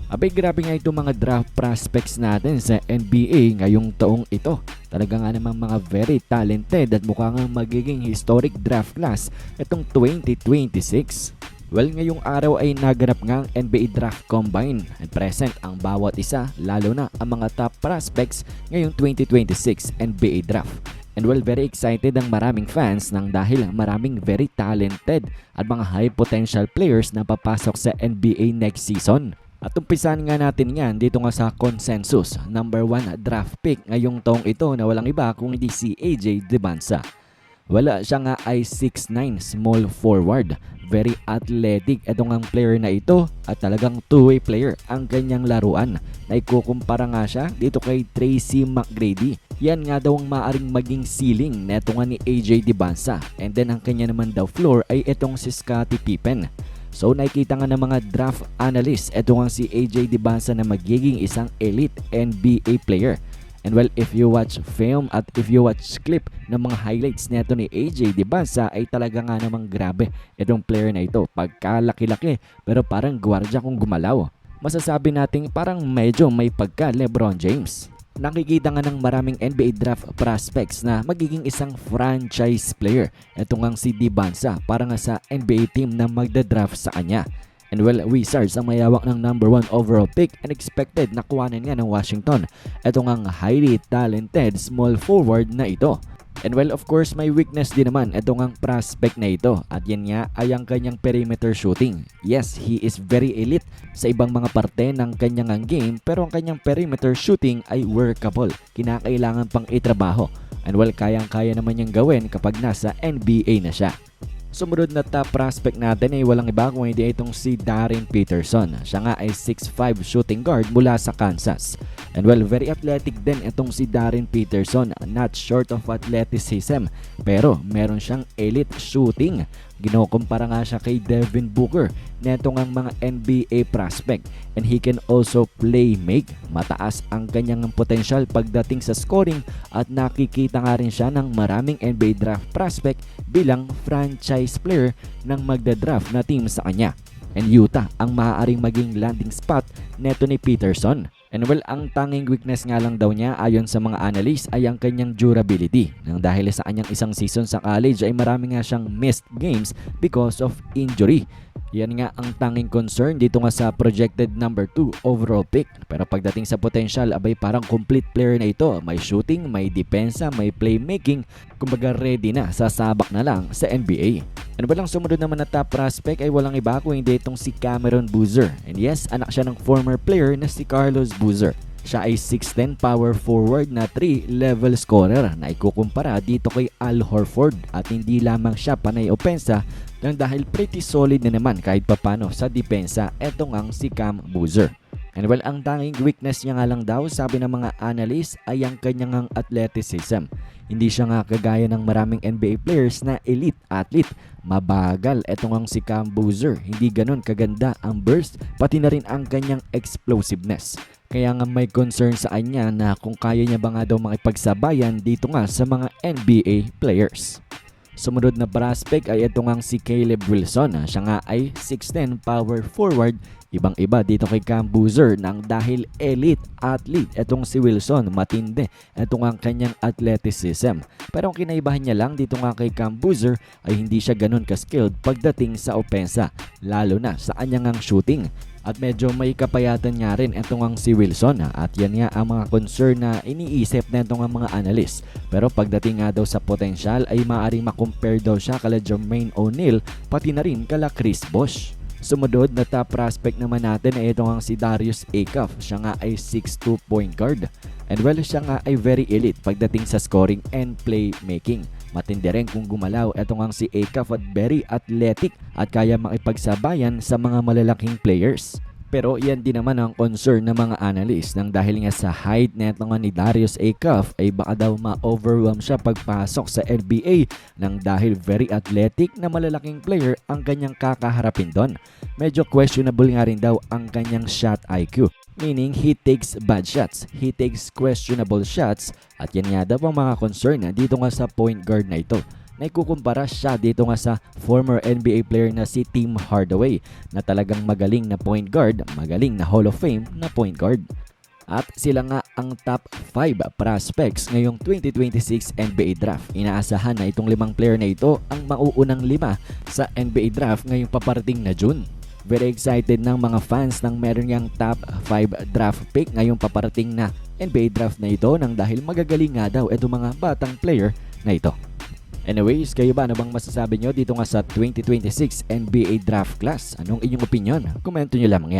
Abay, grabe nga itong mga draft prospects natin sa NBA ngayong taong ito. Talaga nga namang mga very talented at mukha nga magiging historic draft class itong 2026. Well, ngayong araw ay naganap nga ang NBA Draft Combine at present ang bawat isa, lalo na ang mga top prospects ngayong 2026 NBA Draft. And well, very excited ang maraming fans nang dahil maraming very talented at mga high potential players na papasok sa NBA next season. At umpisan nga natin yan dito nga sa consensus, number 1 draft pick ngayong taong ito na walang iba kung hindi si AJ Dybantsa. Wala siya nga ay 6'9", small forward. Very athletic itong ang player na ito at talagang two-way player ang kanyang laruan. Naikukumpara nga siya dito kay Tracy McGrady. Yan nga daw ang maaring maging ceiling neto nga ni AJ Dybantsa. And then ang kanya naman daw floor ay itong si Scottie Pippen. So nakikita nga ng mga draft analysts ito nga si AJ Dybantsa na magiging isang elite NBA player. And well, if you watch film at if you watch clip ng mga highlights neto ni AJ Dybantsa ay talaga nga namang grabe itong player na ito. Pagkalaki-laki pero parang gwardiya kung gumalaw. Masasabi nating parang medyo may pagka LeBron James. Nakikita nga ng maraming NBA draft prospects na magiging isang franchise player. Ito ngang si Dybantsa para nga sa NBA team na magda-draft sa kanya. And well, Wizards ang mayawak ng number 1 overall pick and expected na kuhanin nga ng Washington. Ito ngang highly talented small forward na ito. And well, of course, may weakness din naman ito ngang prospect na ito. At yan nga ay ang kanyang perimeter shooting. Yes, he is very elite sa ibang mga parte ng kanyang game, pero ang kanyang perimeter shooting ay workable. Kinakailangan pang itrabaho. And well, kayang-kaya naman niyang gawin kapag nasa NBA na siya. Sumunod na top prospect natin ay walang iba kung hindi itong si Darren Peterson. Siya nga ay 6'5" shooting guard mula sa Kansas. And well, very athletic din itong si Darren Peterson. Not short of athleticism, pero meron siyang elite shooting. Ginukumpara nga siya kay Devin Booker neto ngang mga NBA prospect. And he can also play make. Mataas ang kanyang potential pagdating sa scoring at nakikita nga rin siya ng maraming NBA draft prospect bilang franchise player ng magda-draft na team sa kanya. And Utah ang maaaring maging landing spot neto ni Peterson. And well, ang tanging weakness nga lang daw niya ayon sa mga analysts ay ang kanyang durability. Nang dahil sa kanyang isang season sa college ay marami nga siyang missed games because of injury. Yan nga ang tanging concern dito nga sa projected number 2 overall pick. Pero pagdating sa potential, abay parang complete player na ito. May shooting, may depensa, may playmaking. Kumbaga ready na, sasabak na lang sa NBA. And walang sumunod naman na top prospect ay walang iba kung hindi itong si Cameron Boozer. And yes, anak siya ng former player na si Carlos Boozer. Siya ay 6'10" power forward na 3-level scorer na ikukumpara dito kay Al Horford. At hindi lamang siya panay opensa lang dahil pretty solid na naman kahit papano sa depensa etong ang si Cam Boozer. And well, ang tanging weakness niya nga lang daw sabi ng mga analysts ay ang kanyang athleticism. Hindi siya nga kagaya ng maraming NBA players na elite athlete. Mabagal etong ang si Cam Boozer. Hindi ganun kaganda ang burst pati na rin ang kanyang explosiveness. Kaya nga may concern sa kanya na kung kaya niya ba nga daw makipagsabayan dito nga sa mga NBA players. Sumunod na prospect ay ito ngang si Caleb Wilson. Siya nga ay 6'10" power forward. Ibang-iba dito kay Cam Boozer nang dahil elite athlete itong si Wilson. Matindi itong ang kanyang athleticism. Pero ang kinaibahan niya lang dito nga kay Cam Boozer ay hindi siya ganun ka-skilled pagdating sa opensa. Lalo na sa kanyang shooting. At medyo may kapayatan nga rin itong ang si Wilson. At yan nga ang mga concern na iniisip na itong mga analyst. Pero pagdating nga daw sa potential ay maaaring makompare daw siya kala Jermaine O'Neal pati na rin kala Chris Bosh. Sumunod na top prospect naman natin ay itong ang si Darius Acuff. Siya nga ay 6'2" point guard. And well, siya nga ay very elite pagdating sa scoring and playmaking. Matindi rin kung gumalaw itong ang si Acuff at very athletic at kaya makipagsabayan sa mga malalaking players. Pero yan din naman ang concern ng mga analyst nang dahil nga sa height neto nga ni Darius Acuff ay baka daw ma-overwhelm siya pagpasok sa NBA nang dahil very athletic na malalaking player ang kanyang kakaharapin doon. Medyo questionable nga rin daw ang kanyang shot IQ. Meaning, he takes bad shots. He takes questionable shots. At yan nga daw ang mga concern dito nga sa point guard na ito. na ikukumpara siya dito nga sa former NBA player na si Tim Hardaway na talagang magaling na point guard, magaling na Hall of Fame na point guard. At sila nga ang top 5 prospects ngayong 2026 NBA Draft. Inaasahan na itong 5 player na ito ang mauunang 5 sa NBA Draft ngayong paparating na June. Very excited ng mga fans nang meron niyang top 5 draft pick ngayong paparating na NBA Draft na ito nang dahil magagaling nga daw itong mga batang player na ito. Anyways, kayo ba ano bang masasabi nyo dito nga sa 2026 NBA Draft Class? Anong inyong opinion? Komento nyo lamang yan.